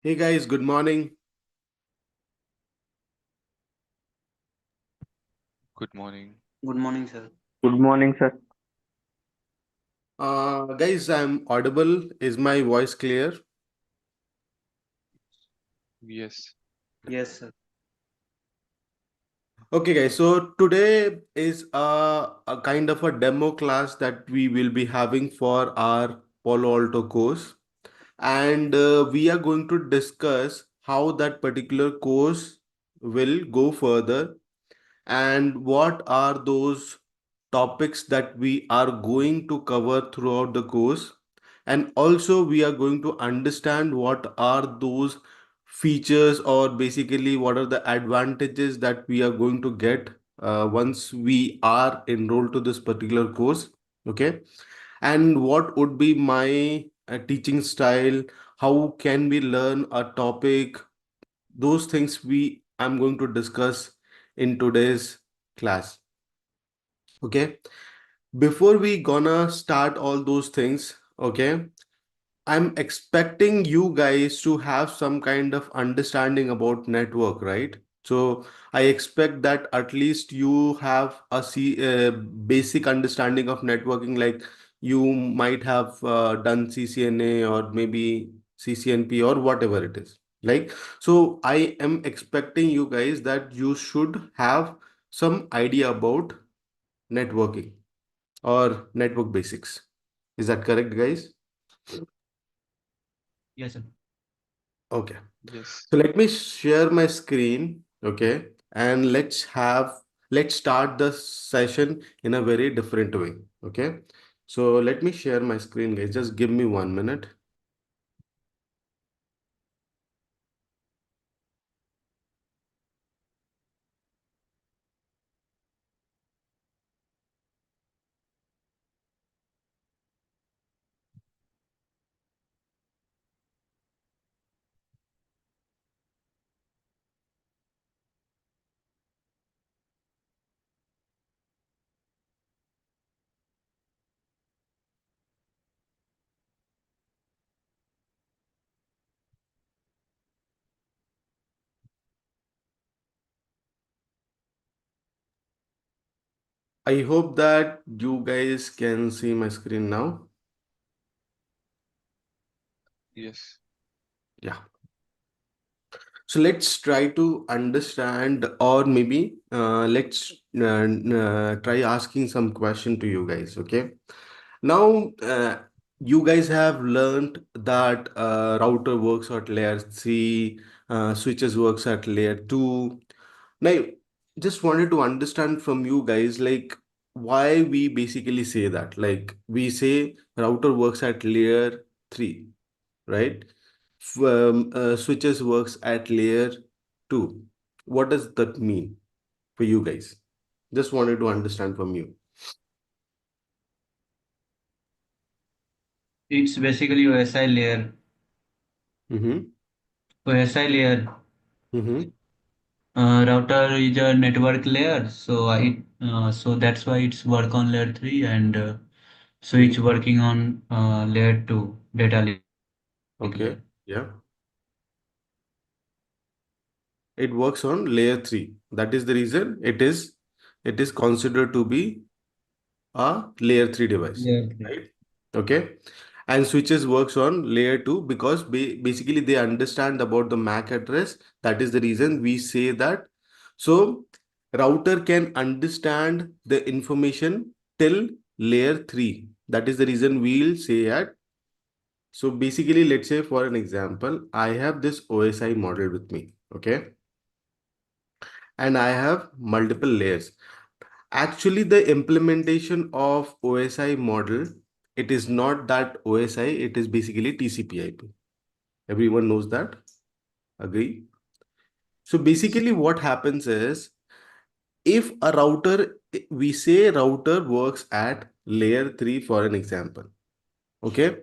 Hey guys, good morning. Good morning. Good morning, sir. Good morning, sir. Guys, I'm audible. Is my voice clear? Yes. Yes, sir. Okay, guys. So today is a kind of a demo class that we will be having for our Palo Alto course, and we are going to discuss how that particular course will go further and what are those topics that we are going to cover throughout the course, and also we are going to understand what are those features or basically what are the advantages that we are going to get once we are enrolled to this particular course. Okay, and what would be my teaching style, how can we learn a topic, those things we I'm going to discuss in today's class. Okay, before we gonna start all those things, okay, I'm expecting you guys to have some kind of understanding about network, right? So I expect that at least you have basic understanding of networking, like you might have done CCNA or maybe CCNP or whatever it is. Like, so I am expecting you guys that you should have some idea about networking or network basics. Is that correct, guys? Yes, sir. Okay. Yes. So let me share my screen, okay, and let's start the session in a very different way, okay? So let me share my screen, guys. Just give me 1 minute. I hope that you guys can see my screen now. Yes. Yeah. So let's try to understand, or maybe let's try asking some question to you guys. Okay. Now, you guys have learned that router works at layer 3, switches works at layer 2. Now, just wanted to understand from you guys, like, why we basically say that. Like, we say router works at layer 3, right? Switches works at layer 2. What does that mean for you guys? Just wanted to understand from you. It's basically OSI layer. Mm-hmm. OSI layer. Mm-hmm. Router is a network layer, so that's why it's work on layer three, and so it's Mm-hmm. working on layer two, data link layer. Okay. Yeah. It works on layer 3. That is the reason it is considered to be a layer 3 device, Layer three. right? Okay. And switches works on layer 2 because basically they understand about the MAC address. That is the reason we say that. So router can understand the information till layer 3. That is the reason we'll say at. So basically, let's say for an example, I have this OSI model with me. Okay, and I have multiple layers. Actually, the implementation of OSI model, it is not that OSI, it is basically TCP/IP. Everyone knows that. Agree? So basically, what happens is if a router, we say router works at layer 3 for an example. Okay.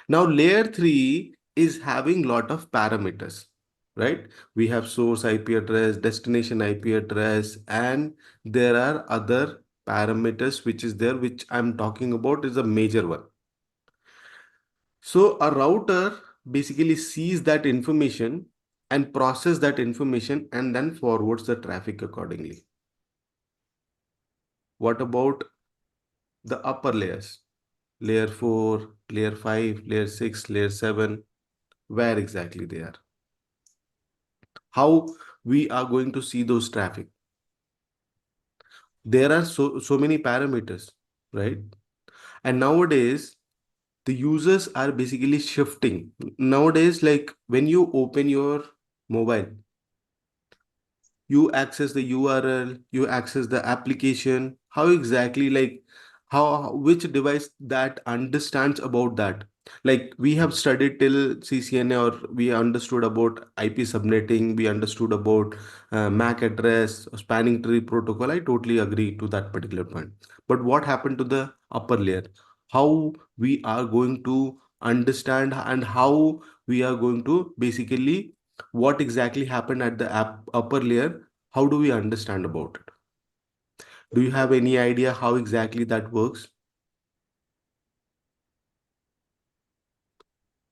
Now layer 3 is having lot of parameters, right? We have source IP address, destination IP address, and there are other parameters which is there, which I'm talking about is a major one. So a router basically sees that information and process that information and then forwards the traffic accordingly. What about the upper layers? Layer 4, layer 5, layer 6, layer 7, where exactly they are? How we are going to see those traffic? There are so many parameters, right? And nowadays the users are basically shifting. Nowadays, like when you open your mobile, you access the URL, you access the application. How exactly, like which device that understands about that? Like we have studied till CCNA, or we understood about IP subnetting, we understood about MAC address, spanning tree protocol. I totally agree to that particular point. But what happened to the upper layer? How we are going to understand, and how we are going to basically, what exactly happened at the upper layer, how do we understand about it? Do you have any idea how exactly that works?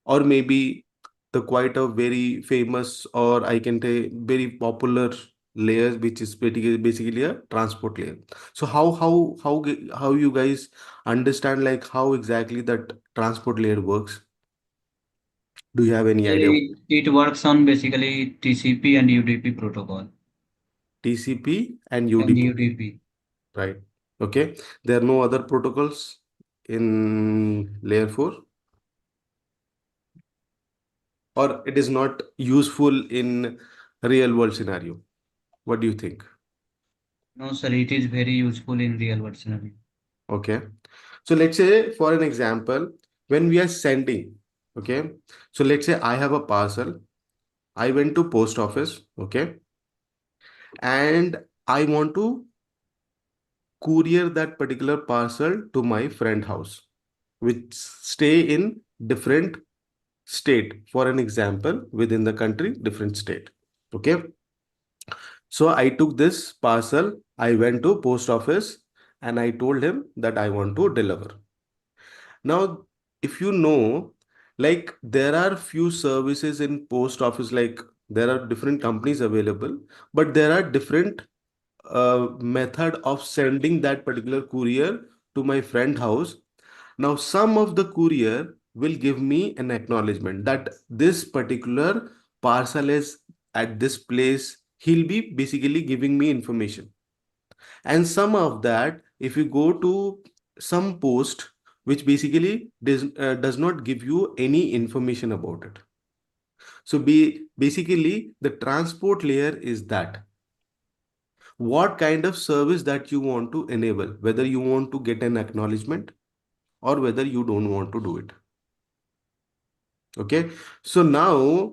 Or maybe the quite a very famous, or I can say very popular layers, which is basically a transport layer. So how you guys understand, like how exactly that transport layer works? Do you have any idea? It works on basically TCP and UDP protocol. TCP and And UDP, UDP. right? Okay, there are no other protocols in layer 4, or it is not useful in real world scenario? What do you think? No, sir, it is very useful in real world scenario. Okay, so let's say for an example, when we are sending, okay, so let's say I have a parcel, I went to post office, okay, and I want to courier that particular parcel to my friend house, which stay in different state, for an example, within the country, different state. Okay, so I took this parcel, I went to post office, and I told him that I want to deliver. Now, if you know, like there are few services in post office, like there are different companies available, but there are different method of sending that particular courier to my friend house. Now, some of the courier will give me an acknowledgement that this particular parcel is at this place. He'll be basically giving me information. And some of that, if you go to some post which basically does not give you any information about it. So basically the transport layer is that what kind of service that you want to enable, whether you want to get an acknowledgement or whether you don't want to do it. Okay, so now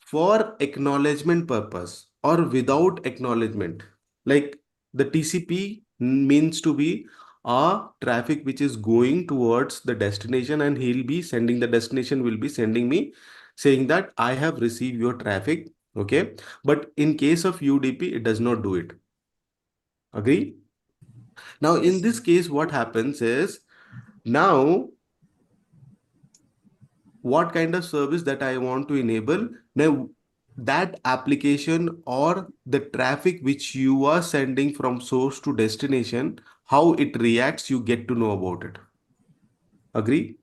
for acknowledgement purpose or without acknowledgement, like the TCP means to be a traffic which is going towards the destination, and he'll be sending, the destination will be sending me saying that I have received your traffic. Okay, but in case of UDP, it does not do it. Agree? Now, in Yes, this sir. case, what happens is, now what kind of service that I want to enable. Now, that application or the traffic which you are sending from source to destination, how it reacts, you get to know about it. Agree?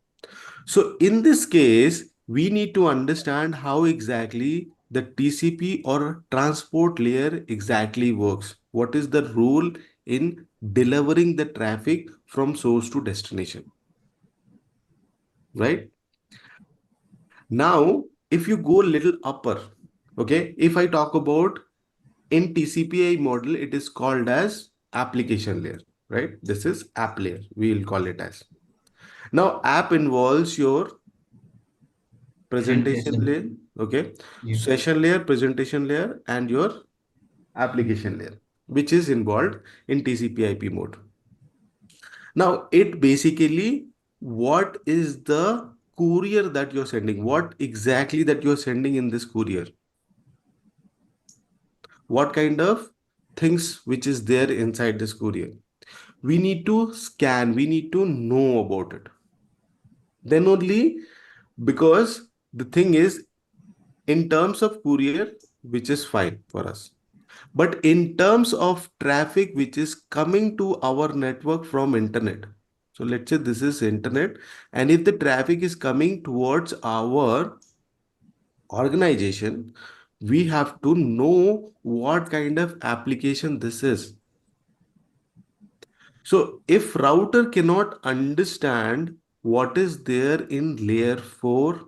So in this case, we need to understand how exactly the TCP or transport layer exactly works. What is the role in delivering the traffic from source to destination, right? Now, if you go a little upper, okay, if I talk about in TCP/IP model, it is called as application layer, right? This is app layer, we'll call it as. Now, app involves your presentation Presentation. layer, okay, Yeah. session layer, presentation layer, and your application layer, which is involved in TCP/IP mode. Now, it basically, what is the courier that you're sending? What exactly that you're sending in this courier? What kind of things which is there inside this courier? We need to scan, we need to know about it. Then only, because The thing is, in terms of courier, which is fine for us. But in terms of traffic which is coming to our network from internet, so let's say this is internet, and if the traffic is coming towards our organization, we have to know what kind of application this is. So if router cannot understand what is there in layer 4,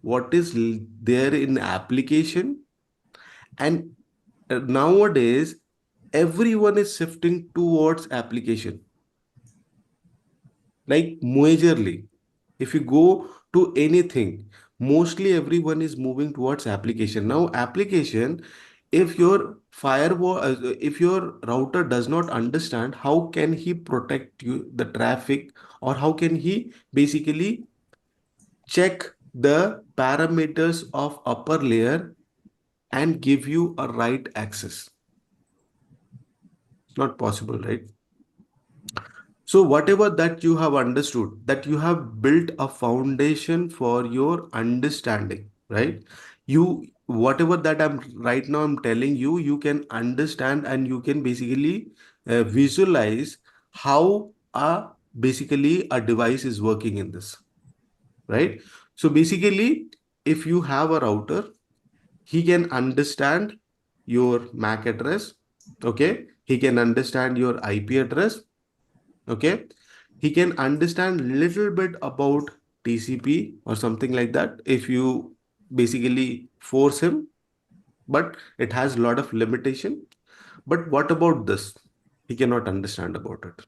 what is there in application, and nowadays everyone is shifting towards application, like majorly. If you go to anything, mostly everyone is moving towards application. Now application, if your firewall, if your router does not understand, how can he protect you the traffic, or how can he basically check the parameters of upper layer and give you a right access? It's not possible, right? So whatever that you have understood, that you have built a foundation for your understanding, right? You, whatever that I'm right now I'm telling you, you can understand and you can basically visualize how a basically a device is working in this, right? So basically, if you have a router, he can understand your MAC address, okay? He can understand your IP address, okay? He can understand little bit about TCP or something like that if you basically force him, but it has a lot of limitation. But what about this? He cannot understand about it.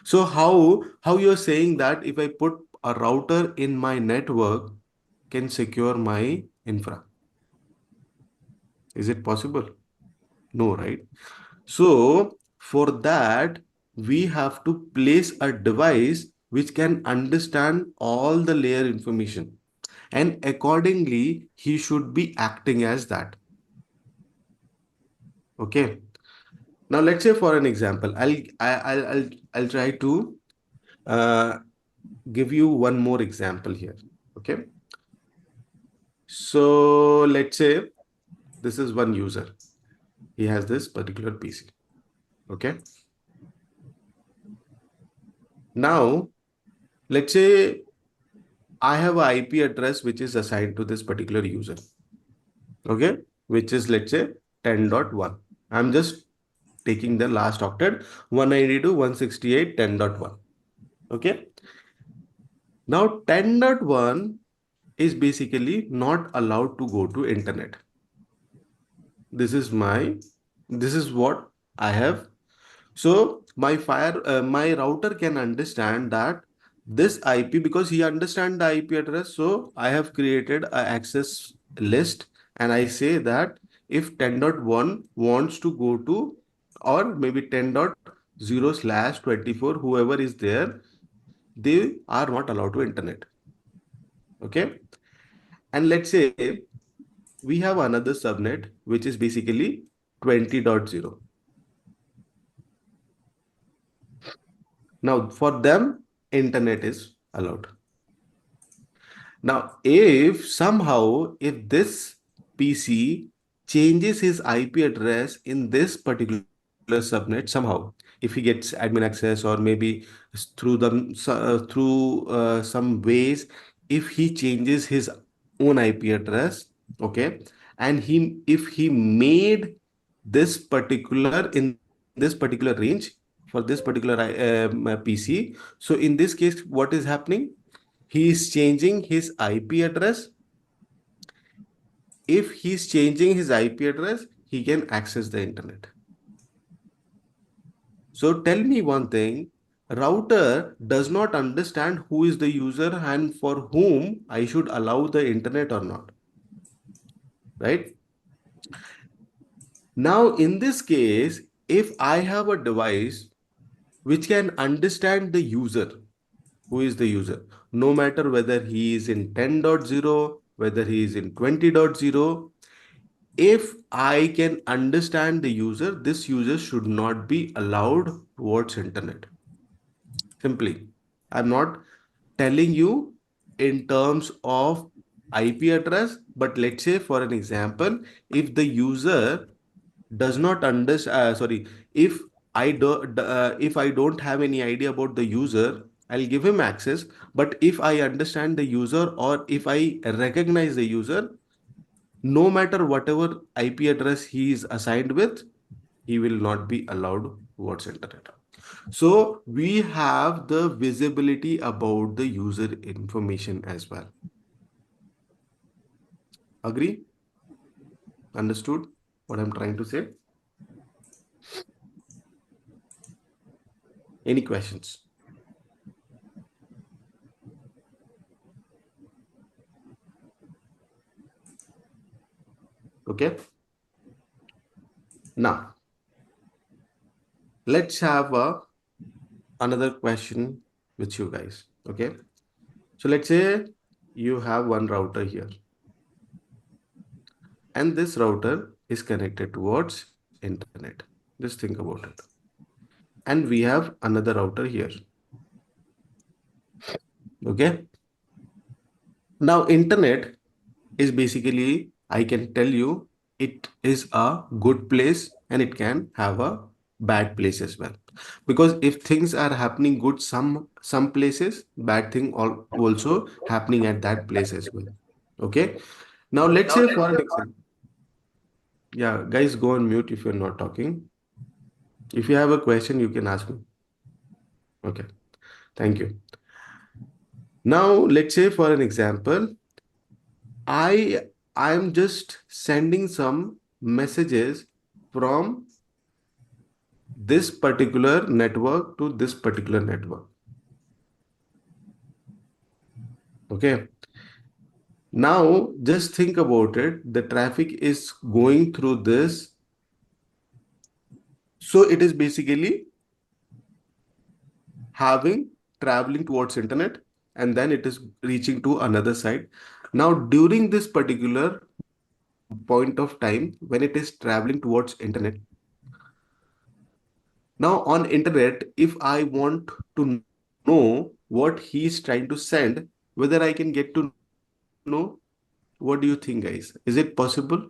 So how you're saying that if I put a router in my network can secure my infra? Is it possible? No, right? So for that, we have to place a device which can understand all the layer information. And accordingly, he should be acting as that. Okay. Now let's say for an example, I'll try to uh, give you one more example here. Okay. So let's say this is one user. He has this particular PC. Okay. Now let's say I have a IP address which is assigned to this particular user, okay, which is let's say 10.1. I'm just taking the last octet 192.168.10.1. Okay. Now 10.1 is basically not allowed to go to internet. This is my, this is what I have. So my router can understand that this IP, because he understand the IP address. So I have created a access list, and I say that if 10.1 wants to go to, or maybe 10.0/24, whoever is there, they are not allowed to internet. Okay. And let's say we have another subnet which is basically 20.0. Now for them, internet is allowed. Now, if somehow if this PC changes his IP address in this particular subnet somehow, if he gets admin access or maybe through some ways, if he changes his own IP address, okay, and he if he made this particular in this particular range for this particular PC, so in this case, what is happening? He is changing his IP address. If he's changing his IP address, he can access the internet. So tell me one thing, router does not understand who is the user and for whom I should allow the internet or not, right? Now, in this case, if I have a device which can understand the user, who is the user, no matter whether he is in 10.0, whether he is in 20.0, if I can understand the user, this user should not be allowed towards internet. Simply, I'm not telling you in terms of IP address, but let's say for an example, if the user does not understand, if if I don't have any idea about the user, I'll give him access. But if I understand the user or if I recognize the user, no matter whatever IP address he is assigned with, he will not be allowed towards internet. So we have the visibility about the user information as well. Agree? Understood what I'm trying to say? Any questions? Okay. Now let's have another question with you guys. Okay. So let's say you have one router here, and this router is connected towards internet. Just think about it. And we have another router here. Okay. Now internet is basically, I can tell you, it is a good place and it can have a bad place as well. Because if things are happening good some places, bad thing also happening at that place as well. Okay. Now let's say for an example, yeah, guys, go on mute if you're not talking. If you have a question, you can ask me. Okay, thank you. Now let's say for an example, I I'm just sending some messages from this particular network to this particular network. Okay. Now just think about it. The traffic is going through this. So it is basically having traveling towards internet, and then it is reaching to another side. Now during this particular point of time when it is traveling towards internet, now on internet, if I want to know what he is trying to send, whether I can get to know, what do you think, guys? Is it possible?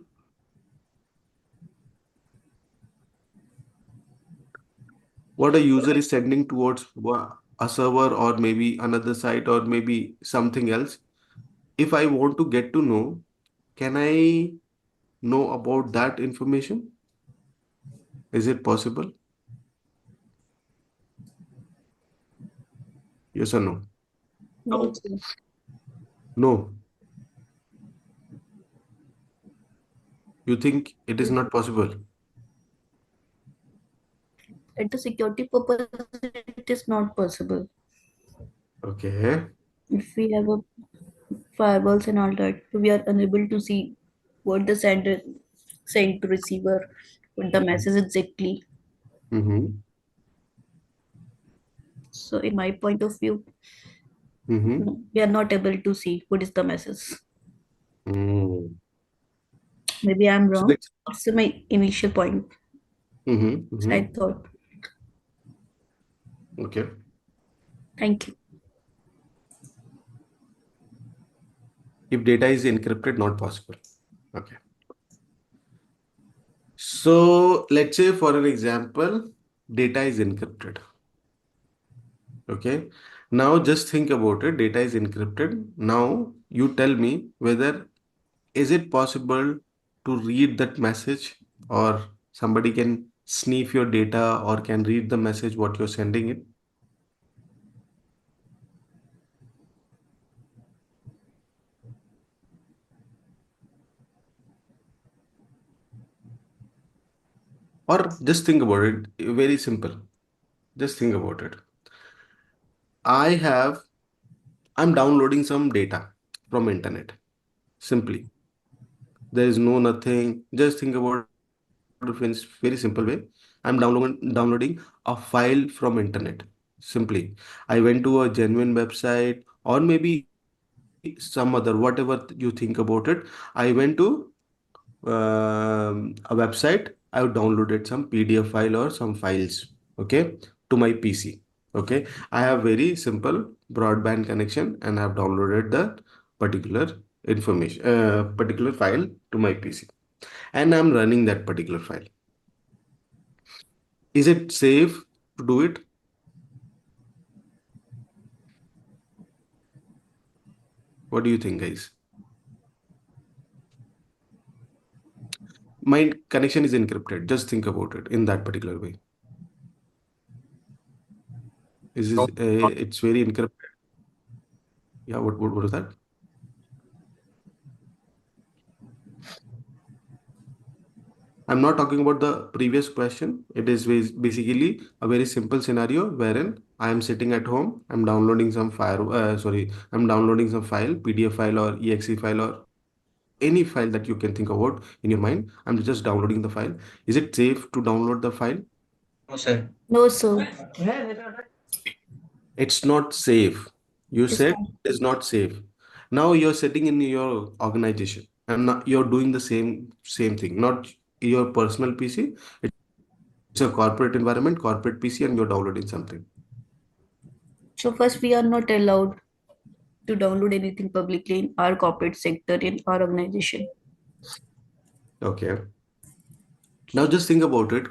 What a user is sending towards a server or maybe another site or maybe something else. If I want to get to know, can I know about that information? Is it possible? Yes or no? No, sir. No. You think it is not possible? At the security purpose, it is not possible. Okay. If we have a firewalls and all that, we are unable to see what the sender sent to receiver, what the message exactly. Mm-hmm. So, in my point of view, Mm-hmm. no, we are not able to see what is the message. Mm. Maybe I'm So wrong. let's. It's my initial point. Mm-hmm. I Mm-hmm. thought. Okay. Thank you. If data is encrypted, not possible. Okay. So let's say for an example, data is encrypted. Okay. Now just think about it. Data is encrypted. Now you tell me whether is it possible to read that message, or somebody can sniff your data or can read the message what you're sending it. Or just think about it. Very simple. Just think about it. I have, I'm downloading some data from internet. Simply. There is no nothing. Just think about it in very simple way. I'm downloading a file from internet. Simply. I went to a genuine website or maybe some other, whatever you think about it. I went to a website. I've downloaded some PDF file or some files. Okay. To my PC. Okay. I have very simple broadband connection and I've downloaded that particular information, particular file to my PC, and I'm running that particular file. Is it safe to do it? What do you think, guys? My connection is encrypted. Just think about it in that particular way. No, It's very encrypted. Yeah, what was that? I'm not talking about the previous question. It is basically a very simple scenario wherein I am sitting at home. I'm downloading some I'm downloading some file, PDF file or exe file or any file that you can think about in your mind. I'm just downloading the file. Is it safe to download the file? No, sir. No, sir. It's not safe. You It's said not. it's not safe. Now you're sitting in your organization and you're doing the same thing, not your personal PC. It's a corporate environment, corporate PC, and you're downloading something. So first, we are not allowed to download anything publicly in our corporate sector in our organization. Okay. Now just think about it.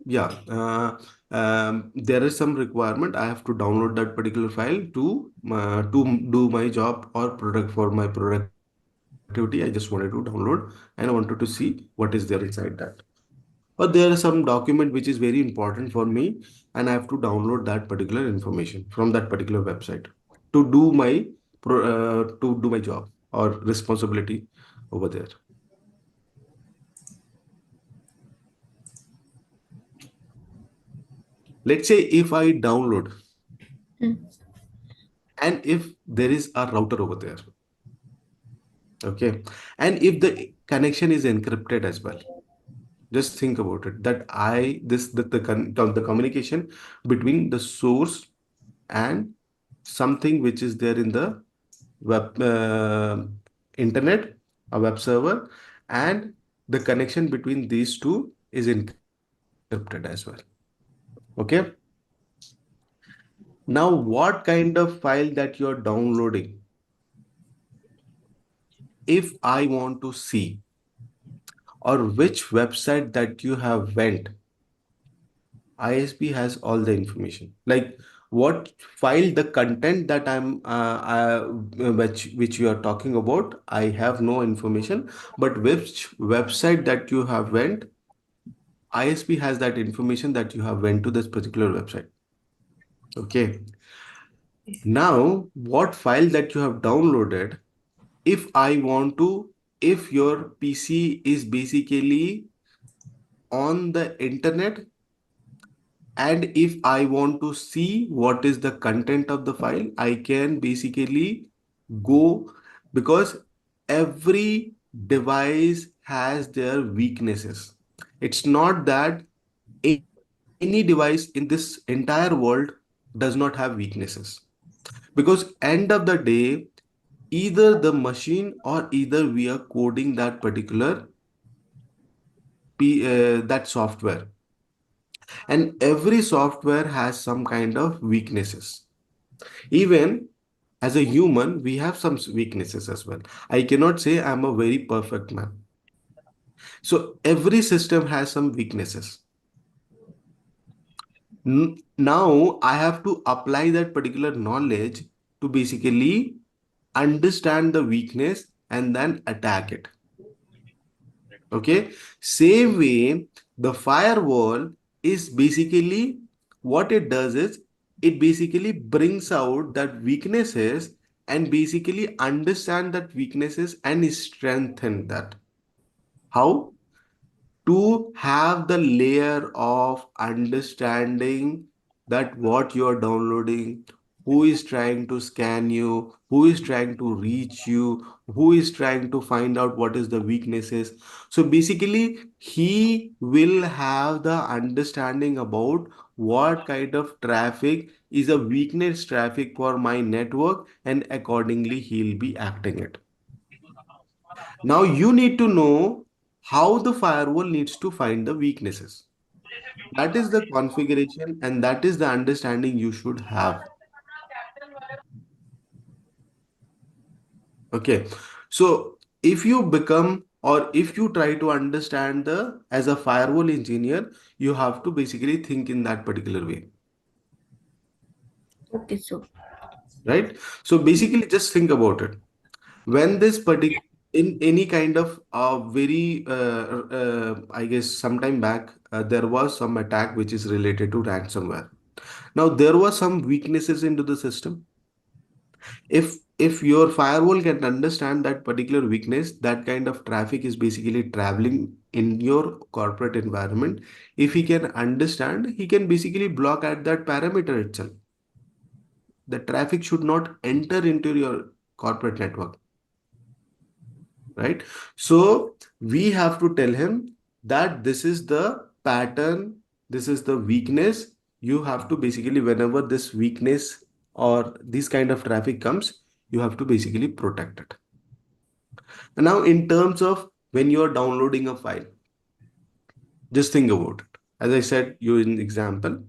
Yeah, there is some requirement. I have to download that particular file to do my job or product for my productivity. I just wanted to download and I wanted to see what is there inside that. Or there is some document which is very important for me, and I have to download that particular information from that particular website to do my job or responsibility over there. Let's say if I download Hmm. and if there is a router over there, okay, and if the connection is encrypted as well, just think about it that I this the communication between the source and something which is there in the web internet, a web server, and the connection between these two is encrypted as well. Okay. Now, what kind of file that you're downloading, if I want to see, or which website that you have went, ISP has all the information. Like what file, the content that which you are talking about, I have no information. But which website that you have went, ISP has that information that you have went to this particular website. Okay. Now, what file that you have downloaded, if I want to, if your PC is basically on the internet, and if I want to see what is the content of the file, I can basically go, because every device has their weaknesses. It's not that any device in this entire world does not have weaknesses, because end of the day, either the machine or either we are coding that particular that software, and every software has some kind of weaknesses. Even as a human, we have some weaknesses as well. I cannot say I'm a very perfect man. So every system has some weaknesses. Now I have to apply that particular knowledge to basically understand the weakness and then attack it. Okay. Same way, the firewall is basically, what it does is it basically brings out that weaknesses and basically understand that weaknesses and strengthen that. How? To have the layer of understanding that what you are downloading, who is trying to scan you, who is trying to reach you, who is trying to find out what is the weaknesses. So basically, he will have the understanding about what kind of traffic is a weakness traffic for my network, and accordingly, he'll be acting it. Now you need to know how the firewall needs to find the weaknesses. That is the configuration and that is the understanding you should have. Okay. So if you become, or if you try to understand the as a firewall engineer, you have to basically think in that particular way, Okay, so right? So basically just think about it. When this particular, in any kind of very I guess sometime back, there was some attack which is related to ransomware. Now there were some weaknesses into the system. If your firewall can understand that particular weakness, that kind of traffic is basically traveling in your corporate environment. If he can understand, he can basically block at that parameter itself. The traffic should not enter into your corporate network, right? So we have to tell him that this is the pattern, this is the weakness. You have to basically, whenever this weakness or this kind of traffic comes, you have to basically protect it. And now, in terms of when you're downloading a file, just think about it. As I said, you in example.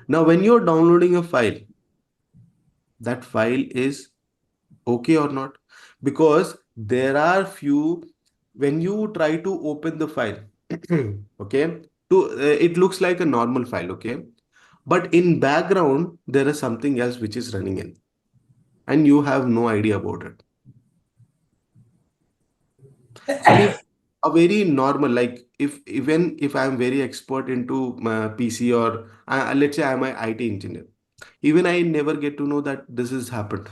Now, when you're downloading a file, that file is okay or not? Because there are few, when you try to open the file, okay, it looks like a normal file, okay, but in background there is something else which is running in, and you have no idea about it. And if a very normal, like, if even if I'm very expert into my PC, or let's say I'm an IT engineer, even I never get to know that this has happened,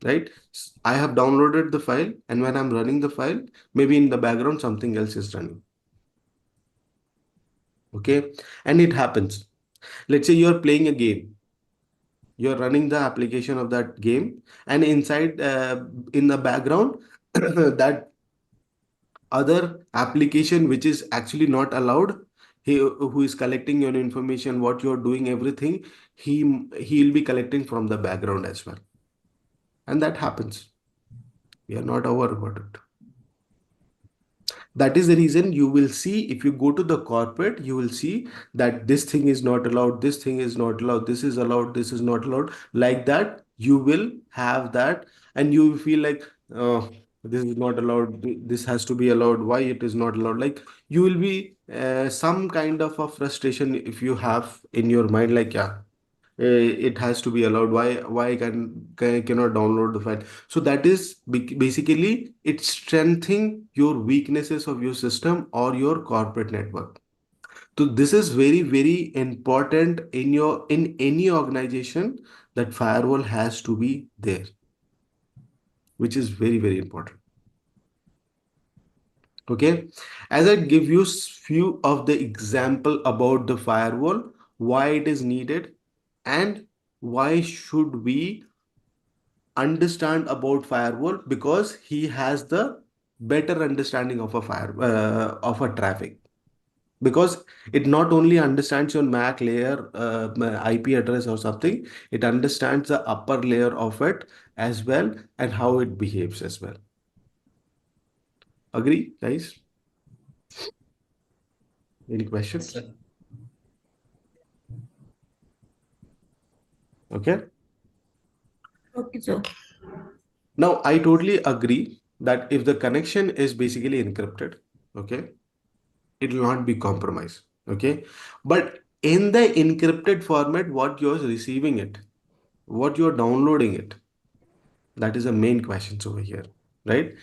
right? I have downloaded the file, and when I'm running the file, maybe in the background something else is running, okay? And it happens. Let's say you're playing a game, you're running the application of that game, and inside, in the background, that other application which is actually not allowed, he who is collecting your information, what you're doing, everything, he he'll be collecting from the background as well. And that happens. We are not aware about it. That is the reason you will see, if you go to the corporate, you will see that this thing is not allowed, this thing is not allowed, this is allowed, this is not allowed. Like that, you will have that, and you will feel like, oh, this is not allowed, this has to be allowed, why it is not allowed? Like, you will be some kind of a frustration if you have in your mind, like, yeah, it has to be allowed, why I cannot download the file? So that is basically it's strengthening your weaknesses of your system or your corporate network. So this is very very important in your, in any organization, that firewall has to be there, which is very very important. Okay, as I give you few of the example about the firewall, why it is needed, and why should we understand about firewall, because he has the better understanding of a fire of a traffic, because it not only understands your MAC layer, IP address or something, it understands the upper layer of it as well, and how it behaves as well. Agree, guys? Any Yes, questions? sir. Okay. okay, so Now I totally agree that if the connection is basically encrypted, okay, it will not be compromised, okay? But in the encrypted format, what you're receiving it, what you're downloading it, that is the main questions over here, right?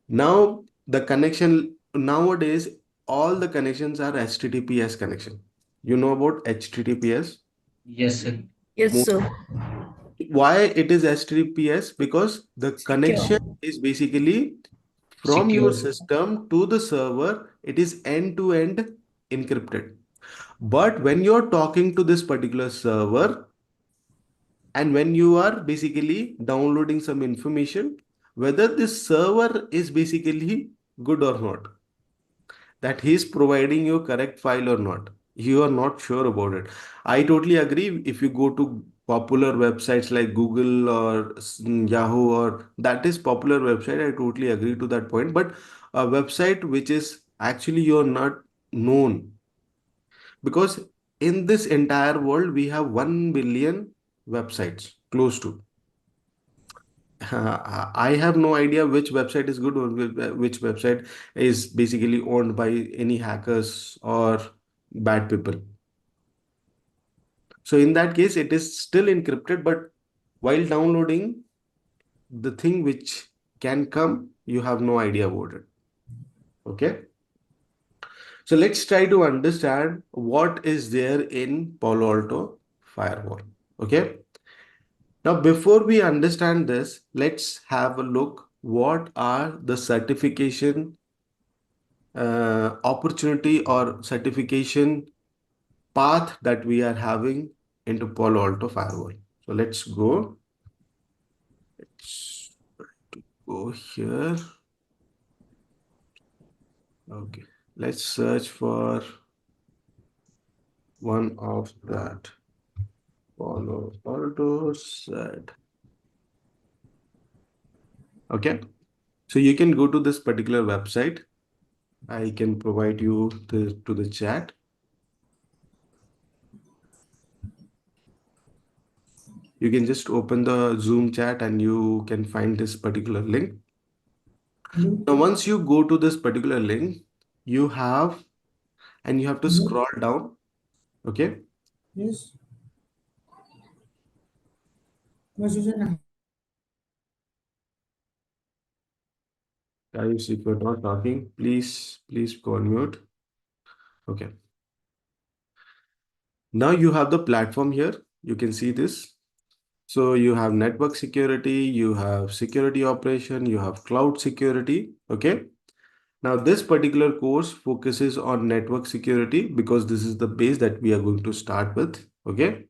Now the connection, nowadays all the connections are HTTPS connection. You know about HTTPS? Yes, sir. yes, Most, sir. why it is HTTPS? Because the Secure. connection is basically from your Secure. system to the server, it is end to end encrypted. But when you're talking to this particular server, and when you are basically downloading some information, whether this server is basically good or not, that he's providing you correct file or not, you are not sure about it. I totally agree. If you go to popular websites like Google or Yahoo, or that is popular website, I totally agree to that point. But a website which is actually you're not known, because in this entire world we have 1 billion websites, close to. I have no idea which website is good or which website is basically owned by any hackers or bad people. So in that case, it is still encrypted, but while downloading, the thing which can come, you have no idea about it. Okay. So let's try to understand what is there in Palo Alto Firewall. Okay. Now, before we understand this, let's have a look what are the certification opportunity or certification path that we are having into Palo Alto Firewall. So let's go. Let's go here. Okay. Let's search for one of that. Palo Alto said. Okay. So you can go to this particular website. I can provide you to the chat. You can just open the Zoom chat and you can find this particular link. Now, once you go to this particular link, you have and you have to scroll down. Okay. Yes. Guys, if you're not talking, please go on mute. Okay. Now you have the platform here. You can see this. So you have network security, you have security operation, you have cloud security. Okay. Now this particular course focuses on network security because this is the base that we are going to start with. Okay.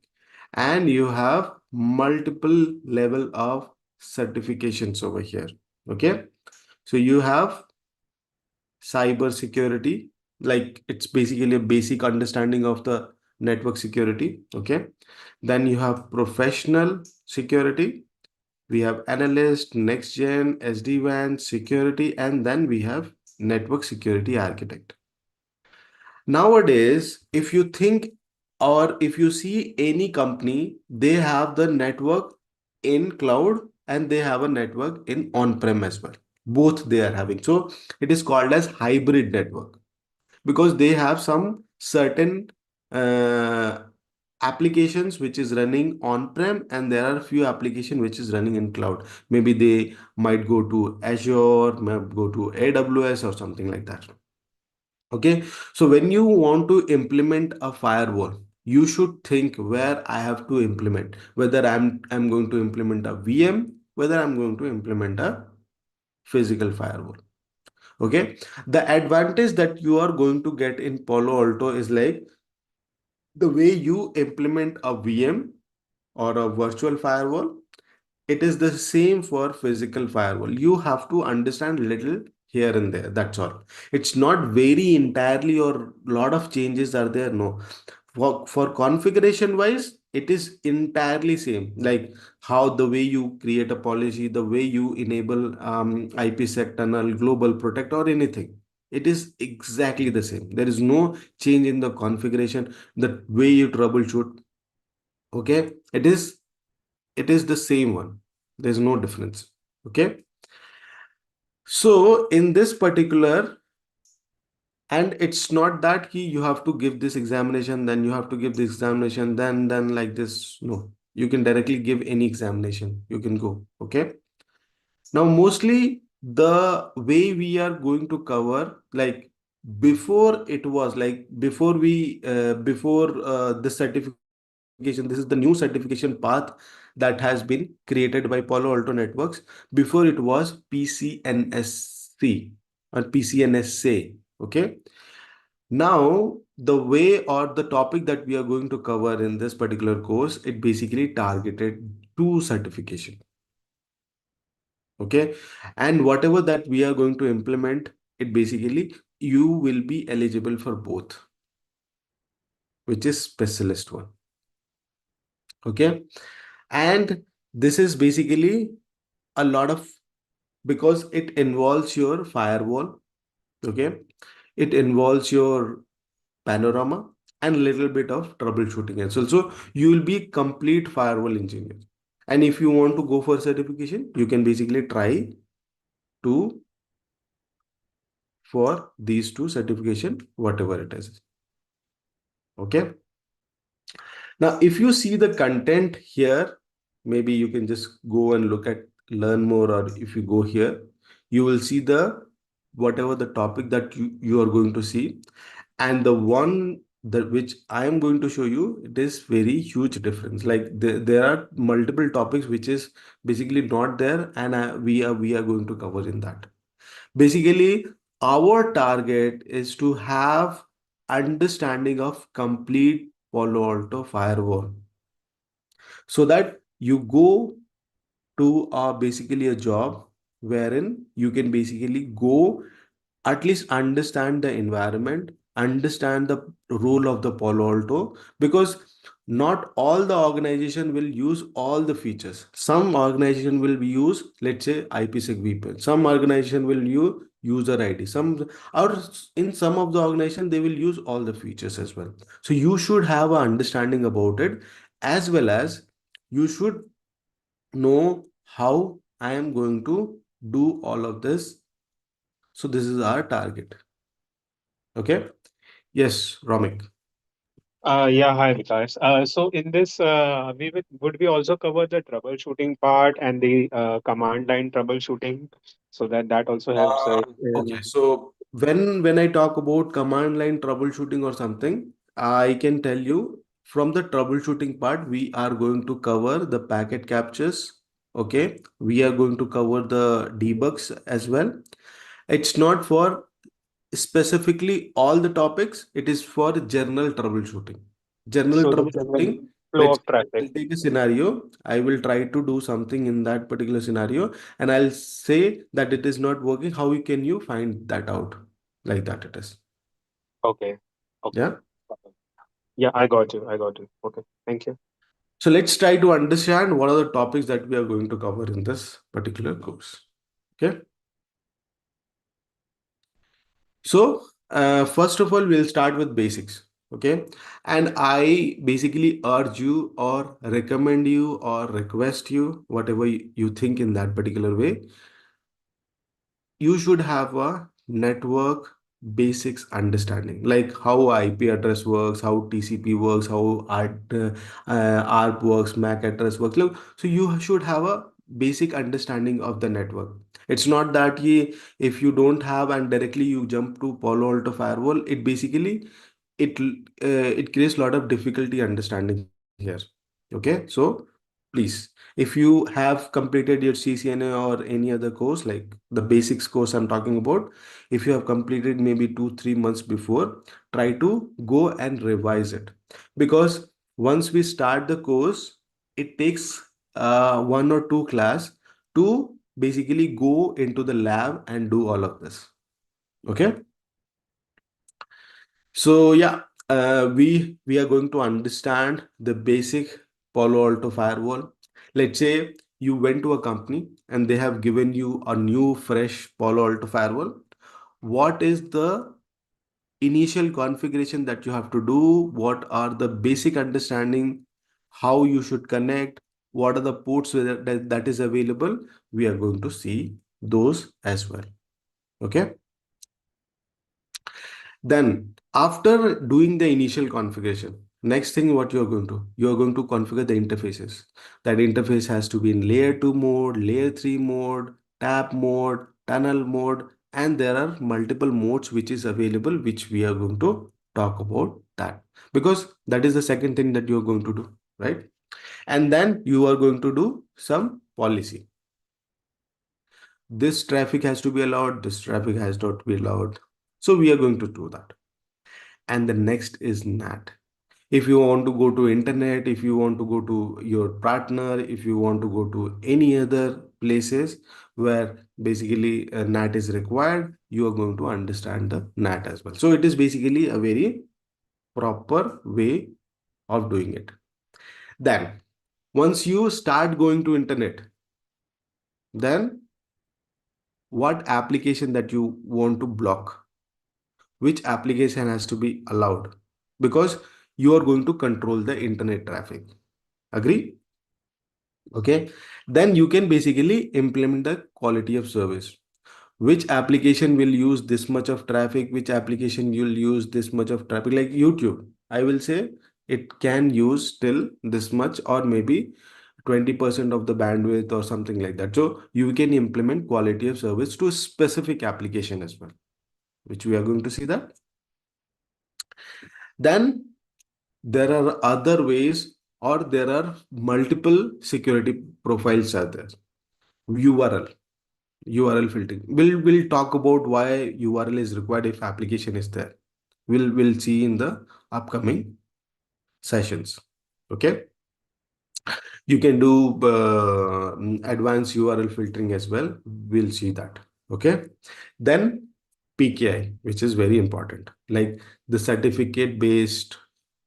And you have multiple level of certifications over here. Okay. So you have cyber security, like it's basically a basic understanding of the network security. Okay. Then you have professional security. We have analyst, next gen, SD-WAN, security, and then we have network security architect. Nowadays, if you think or if you see any company, they have the network in cloud and they have a network in on-prem as well. Both they are having. So it is called as hybrid network because they have some certain uh, applications which is running on-prem and there are a few application which is running in cloud. Maybe they might go to Azure, might go to AWS or something like that. Okay, so when you want to implement a firewall, you should think where I have to implement, whether I'm going to implement a VM, whether I'm going to implement a physical firewall. Okay, the advantage that you are going to get in Palo Alto is like the way you implement a VM or a virtual firewall, it is the same for physical firewall. You have to understand little here and there. That's all. It's not very entirely or lot of changes are there. No. For configuration wise, it is entirely same. Like how the way you create a policy, the way you enable IPsec tunnel, global protect or anything. It is exactly the same. There is no change in the configuration, the way you troubleshoot. Okay. It is the same one. There's no difference. Okay. So in this particular, and it's not that key you have to give this examination, then you have to give this examination, then like this. No, you can directly give any examination. You can go. Okay. Now, mostly the way we are going to cover, like before it was like before the certification, this is the new certification path that has been created by Palo Alto Networks. Before it was PCNSC or PCNSA. Okay. Now, the way or the topic that we are going to cover in this particular course, it basically targeted to certification. Okay. And whatever that we are going to implement, it basically you will be eligible for both, which is specialist one. Okay. And this is basically a lot of, because it involves your firewall. Okay. It involves your panorama and little bit of troubleshooting as well. So you will be complete firewall engineer. And if you want to go for certification, you can basically try to for these two certification, whatever it is. Okay. Now, if you see the content here, maybe you can just go and look at learn more, or if you go here, you will see the whatever the topic that you are going to see. And the one that which I am going to show you, it is very huge difference. Like there are multiple topics which is basically not there, and we are going to cover in that. Basically, our target is to have understanding of complete Palo Alto firewall, so that you go to basically a job wherein you can basically go at least understand the environment, understand the role of the Palo Alto, because not all the organization will use all the features. Some organization will use, let's say, IPsec VPN. Some organization will use user ID. Some, or in some of the organization, they will use all the features as well. So you should have an understanding about it, as well as you should know how I am going to do all of this. So this is our target. Okay. Yes, Ramik. Yeah, hi Vikas. So in this, would we also cover the troubleshooting part and the command line troubleshooting, so that also helps Okay. in. So when I talk about command line troubleshooting or something, I can tell you from the troubleshooting part, we are going to cover the packet captures. Okay. We are going to cover the debugs as well. It's not for specifically all the topics, it is for general troubleshooting. General So the troubleshooting, general flow let's of traffic. I'll take a scenario. I will try to do something in that particular scenario, and I'll say that it is not working. How can you find that out? Like that it is. Okay. Okay. Yeah. Yeah, I got you. I got you. Okay. Thank you. So let's try to understand what are the topics that we are going to cover in this particular course. Okay. So, first of all, we'll start with basics. Okay. And I basically urge you or recommend you or request you, whatever you think in that particular way, you should have a network basics understanding, like how IP address works, how TCP works, how ARP works, MAC address works. Look, so you should have a basic understanding of the network. It's not that if you don't have and directly you jump to Palo Alto firewall, it basically it creates a lot of difficulty understanding here. Okay, so please, if you have completed your CCNA or any other course, like the basics course I'm talking about, if you have completed maybe 2 3 months before, try to go and revise it, because once we start the course, it takes 1 or 2 class to basically go into the lab and do all of this. Okay. So yeah, we are going to understand the basic Palo Alto firewall. Let's say you went to a company and they have given you a new fresh Palo Alto firewall. What is the initial configuration that you have to do? What are the basic understanding? How you should connect? What are the ports that is available? We are going to see those as well. Okay. Then after doing the initial configuration, next thing what you're going to configure the interfaces. That interface has to be in layer 2 mode, layer 3 mode, tap mode, tunnel mode, and there are multiple modes which is available, which we are going to talk about that, because that is the second thing that you're going to do, right? And then you are going to do some policy. This traffic has to be allowed, this traffic has not to be allowed. So we are going to do that. And the next is NAT. If you want to go to internet, if you want to go to your partner, if you want to go to any other places where basically NAT is required, you are going to understand the NAT as well. So it is basically a very proper way of doing it. Then once you start going to internet, then what application that you want to block, which application has to be allowed, because you are going to control the internet traffic. Agree? Okay, then you can basically implement the quality of service. Which application will use this much of traffic, which application you'll use this much of traffic. Like YouTube, I will say it can use till this much, or maybe 20% of the bandwidth or something like that. So you can implement quality of service to a specific application as well, which we are going to see that. Then there are other ways, or there are multiple security profiles out there. URL filtering. We'll talk about why URL is required if application is there. We'll see in the upcoming sessions. Okay. You can do advanced URL filtering as well. We'll see that. Okay. Then PKI, which is very important, like the certificate based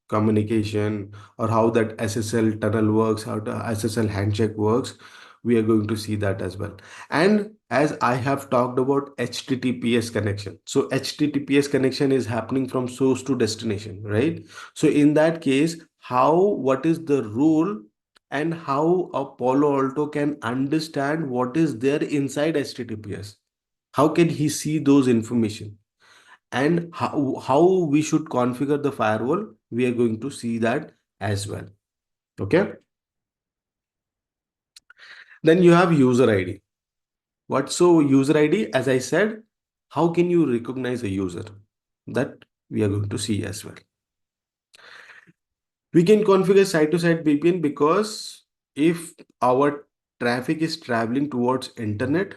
communication, or how that SSL tunnel works, how the SSL handshake works. We are going to see that as well. And as I have talked about HTTPS connection, so HTTPS connection is happening from source to destination, right? So in that case, what is the rule, and how a Palo Alto can understand what is there inside HTTPS? How can he see those information? And how we should configure the firewall, we are going to see that as well. Okay. Then you have user ID. User ID, as I said, how can you recognize a user? That we are going to see as well. We can configure site to site VPN, because if our traffic is traveling towards internet,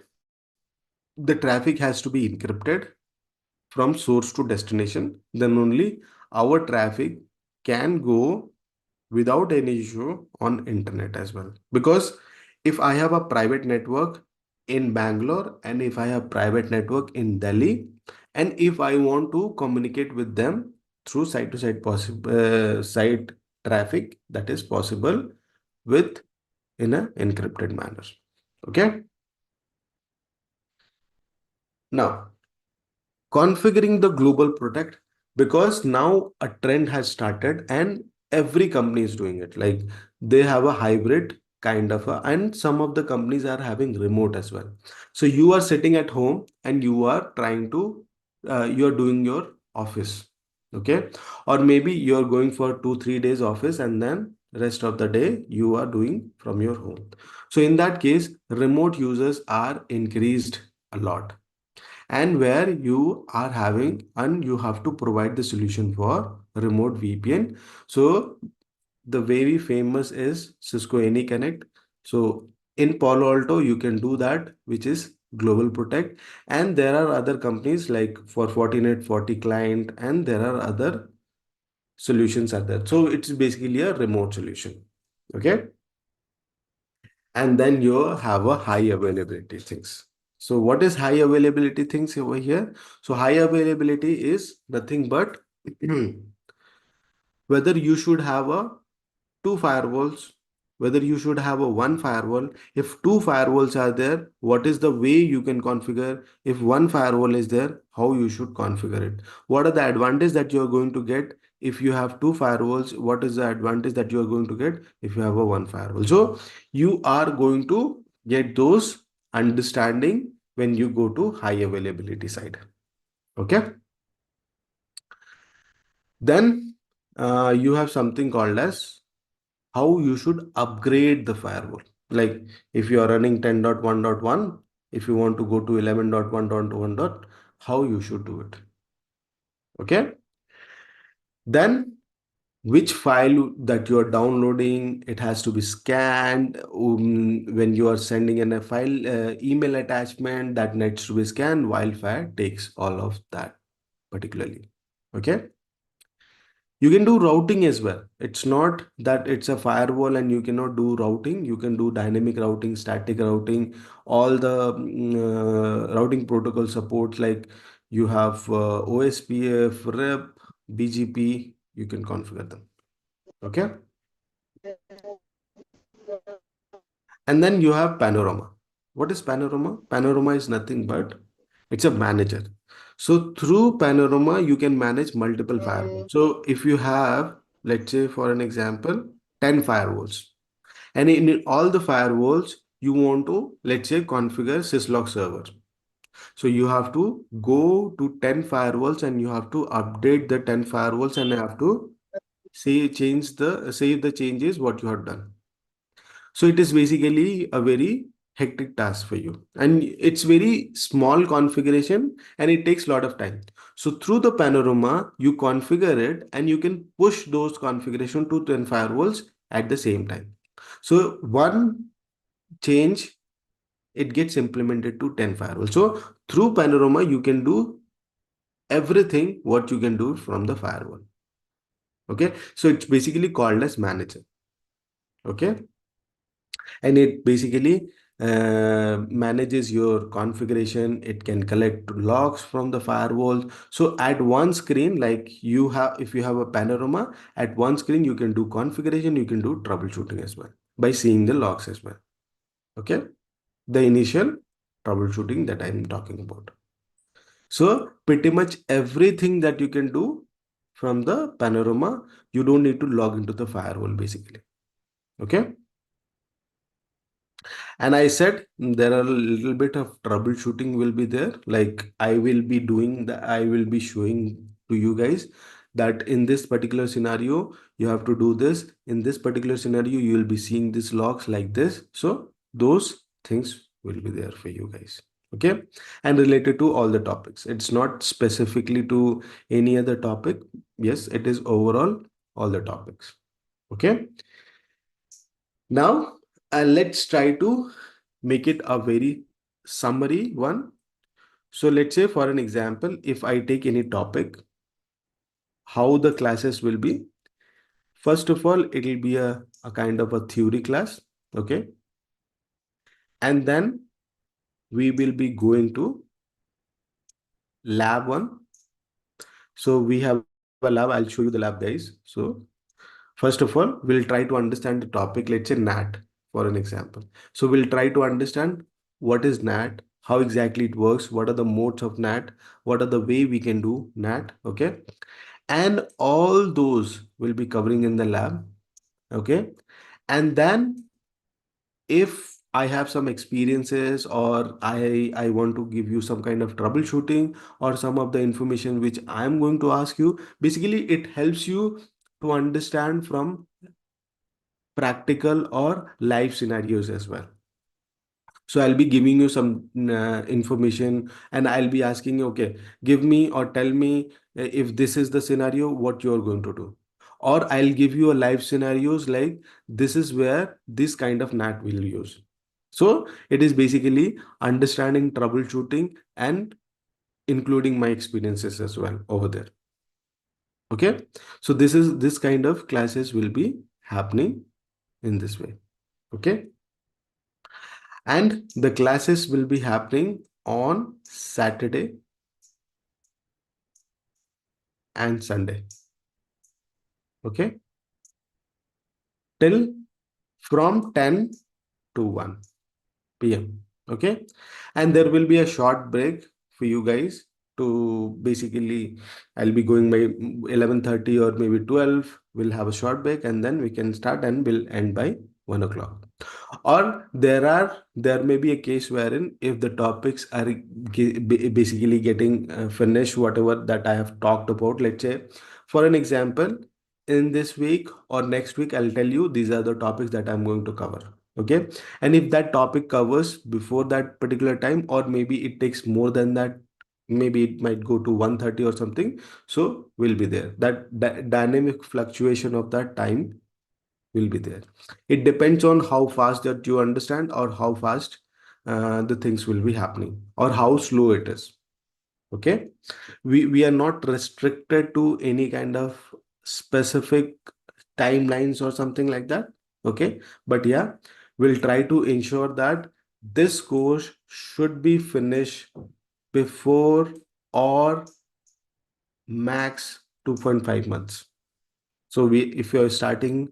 the traffic has to be encrypted from source to destination. Then only our traffic can go without any issue on internet as well. Because if I have a private network in Bangalore, and if I have private network in Delhi, and if I want to communicate with them through site to site possible site traffic, that is possible with in a encrypted manner. Okay. Now, configuring the global protect, because now a trend has started and every company is doing it. Like they have a hybrid kind of and some of the companies are having remote as well. So you are sitting at home and you are trying to you are doing your office. Okay. Or maybe you're going for 2-3 days office, and then rest of the day you are doing from your home. So in that case, remote users are increased a lot, and where you are having, and you have to provide the solution for remote VPN. So the very famous is Cisco AnyConnect. So in Palo Alto, you can do that, which is Global Protect. And there are other companies like for Fortinet, FortiClient, and there are other solutions are there. So it's basically a remote solution. Okay. And then you have a high availability things. So what is high availability things over here? So high availability is nothing but whether you should have a two firewalls, whether you should have a one firewall. If two firewalls are there, what is the way you can configure? If one firewall is there, how you should configure it? What are the advantages that you are going to get if you have two firewalls? What is the advantage that you are going to get if you have a one firewall? So you are going to get those understanding when you go to high availability side. Okay. Then you have something called as how you should upgrade the firewall. Like if you are running 10.1.1, if you want to go to 11.1.1, how you should do it. Okay. Then which file that you are downloading, it has to be scanned. When you are sending in a file email attachment, that needs to be scanned. Wildfire takes all of that particularly. Okay. You can do routing as well. It's not that it's a firewall and you cannot do routing. You can do dynamic routing, static routing, all the routing protocol supports, like you have OSPF, REP, BGP, you can configure them. Okay. And then you have Panorama. What is Panorama? Panorama is nothing but it's a manager. So through Panorama, you can manage multiple firewalls. So if you have, let's say for an example, 10 firewalls, And in all the firewalls, you want to, let's say, configure syslog server. So you have to go to 10 firewalls and you have to update the 10 firewalls and you have to save the changes what you have done. So it is basically a very hectic task for you. And it's very small configuration and it takes a lot of time. So through the panorama, you configure it and you can push those configuration to 10 firewalls at the same time. So one change, it gets implemented to 10 firewalls. So through panorama, you can do everything what you can do from the firewall. Okay. So it's basically called as manager. Okay. And it basically manages your configuration. It can collect logs from the firewall. So at one screen, like you have, if you have a panorama, at one screen you can do configuration, you can do troubleshooting as well by seeing the logs as well. Okay, the initial troubleshooting that I'm talking about. So pretty much everything that you can do from the panorama, you don't need to log into the firewall basically. Okay. And I said there are a little bit of troubleshooting will be there. Like I will be doing the, I will be showing to you guys that in this particular scenario, you have to do this. In this particular scenario, you will be seeing these logs like this. So those things will be there for you guys. Okay. And related to all the topics. It's not specifically to any other topic. Yes, it is overall all the topics. Okay. Now, let's try to make it a very summary one. So let's say for an example, if I take any topic, how the classes will be. First of all, it will be a kind of a theory class. Okay. And then we will be going to lab one. So we have a lab. I'll show you the lab, guys. So first of all, we'll try to understand the topic, let's say NAT, for an example. So we'll try to understand what is NAT, how exactly it works, what are the modes of NAT, what are the way we can do NAT, okay? And all those will be covering in the lab, okay? And then if I have some experiences or I want to give you some kind of troubleshooting or some of the information which I'm going to ask you, basically it helps you to understand from practical or live scenarios as well. So I'll be giving you some information and I'll be asking you, okay, give me or tell me if this is the scenario, what you're going to do. Or I'll give you a live scenarios like this is where this kind of NAT will use. So it is basically understanding troubleshooting and including my experiences as well over there. Okay. So this kind of classes will be happening in this way. Okay. And the classes will be happening on Saturday and Sunday. Okay. Till from 10 to 1 p.m. Okay. And there will be a short break for you guys to basically, I'll be going by 11:30 or maybe 12. We'll have a short break and then we can start and we'll end by 1 o'clock. Or there may be a case wherein if the topics are basically getting finished, whatever that I have talked about, let's say for an example, in this week or next week, I'll tell you these are the topics that I'm going to cover. Okay. And if that topic covers before that particular time, or maybe it takes more than that, maybe it might go to 1:30 or something. So we'll be there. That dynamic fluctuation of that time will be there. It depends on how fast that you understand or how fast the things will be happening or how slow it is. Okay. We are not restricted to any kind of specific timelines or something like that. Okay. But yeah, we'll try to ensure that this course should be finished before or max 2.5 months. So if you're starting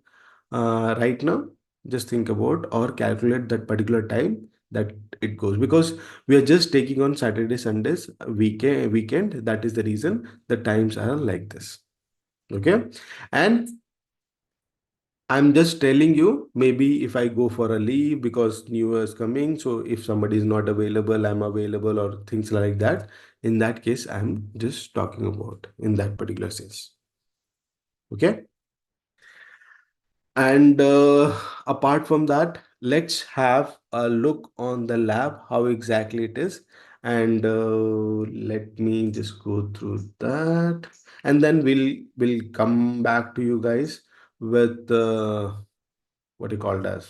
right now, just think about or calculate that particular time that it goes, because we are just taking on Saturday, Sundays, weekend. That is the reason the times are like this. Okay. And I'm just telling you, maybe if I go for a leave because New Year is coming, so if somebody is not available, I'm available or things like that. In that case, I'm just talking about in that particular sense. Okay. And apart from that, let's have a look on the lab, how exactly it is. And let me just go through that. And then we'll come back to you guys with what you called as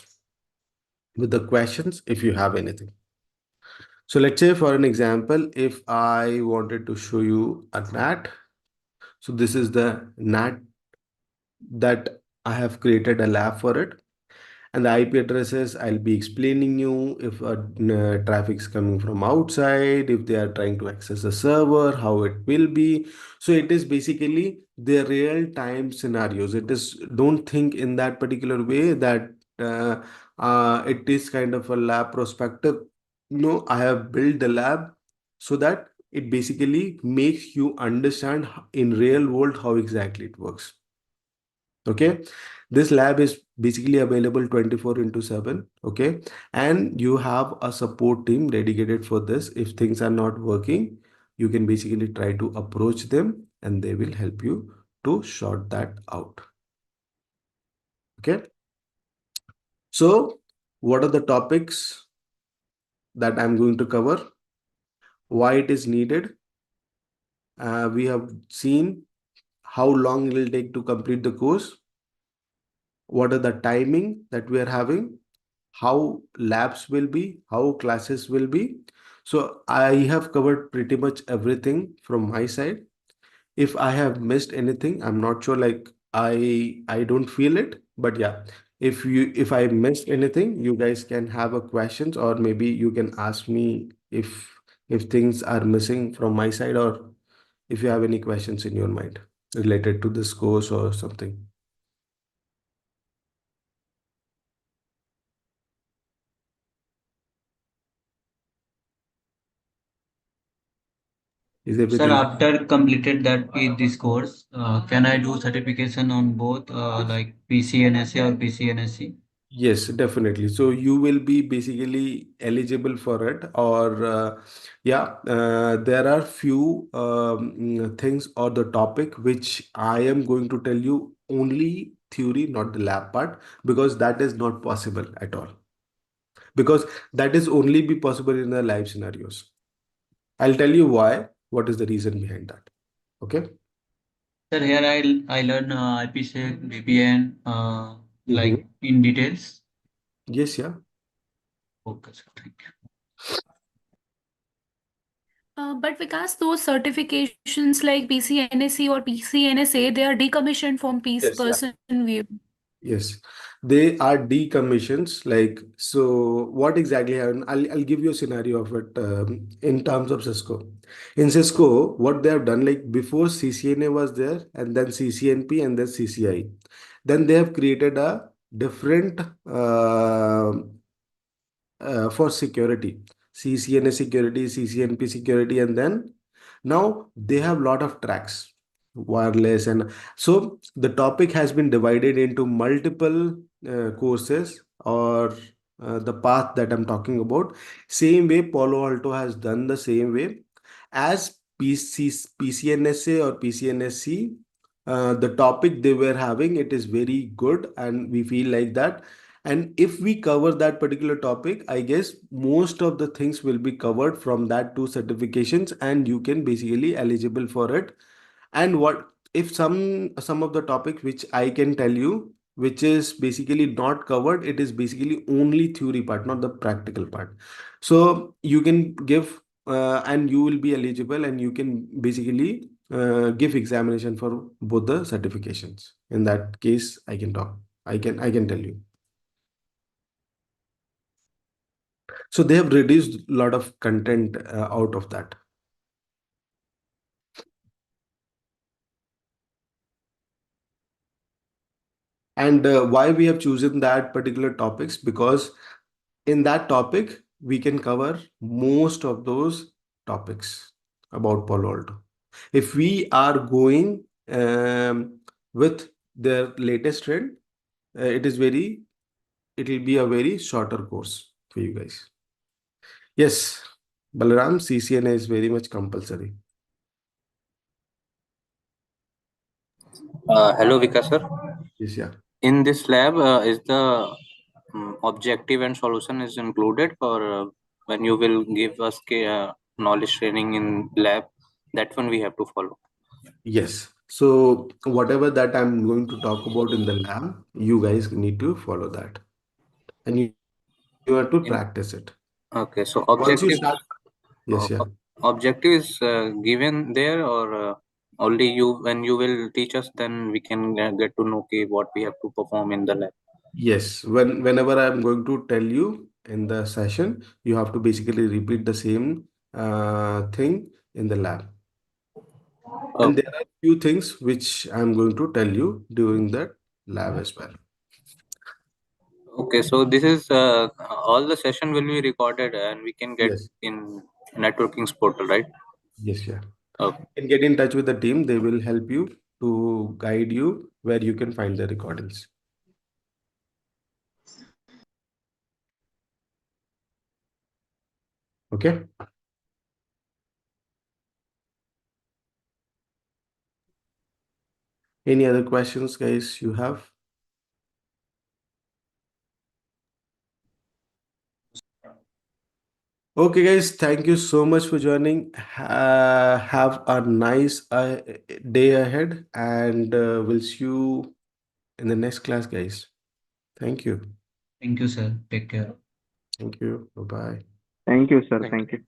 with the questions if you have anything. So let's say for an example, if I wanted to show you a NAT, so this is the NAT that I have created a lab for it. And the IP addresses, I'll be explaining you if traffic is coming from outside, if they are trying to access the server, how it will be. So it is basically the real time scenarios. It is, don't think in that particular way that it is kind of a lab perspective. No, I have built the lab so that it basically makes you understand in real world how exactly it works. Okay, this lab is basically available 24 into 7. Okay, and you have a support team dedicated for this. If things are not working, you can basically try to approach them and they will help you to sort that out. Okay, so what are the topics that I'm going to cover? Why it is needed? We have seen how long it will take to complete the course. What are the timing that we are having, how labs will be, how classes will be. So I have covered pretty much everything from my side. If I have missed anything, I'm not sure, like I don't feel it, but yeah, if I missed anything, you guys can have a questions, or maybe you can ask me if things are missing from my side, or if you have any questions in your mind related to this course or something. Is Sir, everything? after completed that this course, can I do certification on both like PCNSA or PCNSC? Yes, definitely. So you will be basically eligible for it, or yeah, there are few things or the topic which I am going to tell you only theory, not the lab part, because that is not possible at all. Because that is only be possible in the live scenarios. I'll tell you why. What is the reason behind that? Okay. Sir, here I learn IPsec, VPN, Mm-hmm. like in details. Yes, yeah. Okay, sir. Thank you. But Vikas, those certifications like PCNSC or PCNSA, they are decommissioned from Peace Yes, yeah. Person View. Yes, they are decommissions. Like, so what exactly happened? I'll give you a scenario of it in terms of Cisco. In Cisco, what they have done, like before CCNA was there, and then CCNP, and then CCI. Then they have created a different for security, CCNA security, CCNP security, and then now they have lot of tracks, wireless, and so the topic has been divided into multiple courses, or the path that I'm talking about. Same way, Palo Alto has done the same way as PCNSA or PCNSC. The topic they were having, it is very good, and we feel like that. And if we cover that particular topic, I guess most of the things will be covered from that two certifications, and you can basically eligible for it. And what if some of the topics which I can tell you, which is basically not covered, it is basically only theory part, not the practical part. So you can give and you will be eligible, and you can basically give examination for both the certifications. In that case, I can talk. I can tell you. So they have reduced a lot of content out of that. And why we have chosen that particular topics? Because in that topic, we can cover most of those topics about Palo Alto. If we are going with the latest trend, it is very, it will be a very shorter course for you guys. Yes, Balaram, CCNA is very much compulsory. Hello, Vikas sir. Yes, yeah. In this lab, is the objective and solution is included, or when you will give us knowledge training in lab, that one we have to follow. Yes. So whatever that I'm going to talk about in the lab, you guys need to follow that. And you have to practice it. Okay, so Once you start, objective yes, yeah. objective is given there, or only you when you will teach us, then we can get to know what we have to perform in the lab. Yes. Whenever I'm going to tell you in the session, you have to basically repeat the same thing in the lab. And Okay. there are few things which I'm going to tell you during that lab as well. Okay, so this is all the session will be recorded and we can get Yes. in networking portal, right? Yes, yeah. Okay. You can get in touch with the team. They will help you to guide you where you can find the recordings. Okay. Any other questions, guys, you have? Okay, guys, thank you so much for joining. Have a nice day ahead, and we'll see you in the next class, guys. Thank you. Thank you, sir. Take care. Thank you. Bye bye. Thank you, sir. Thank you. Thank you.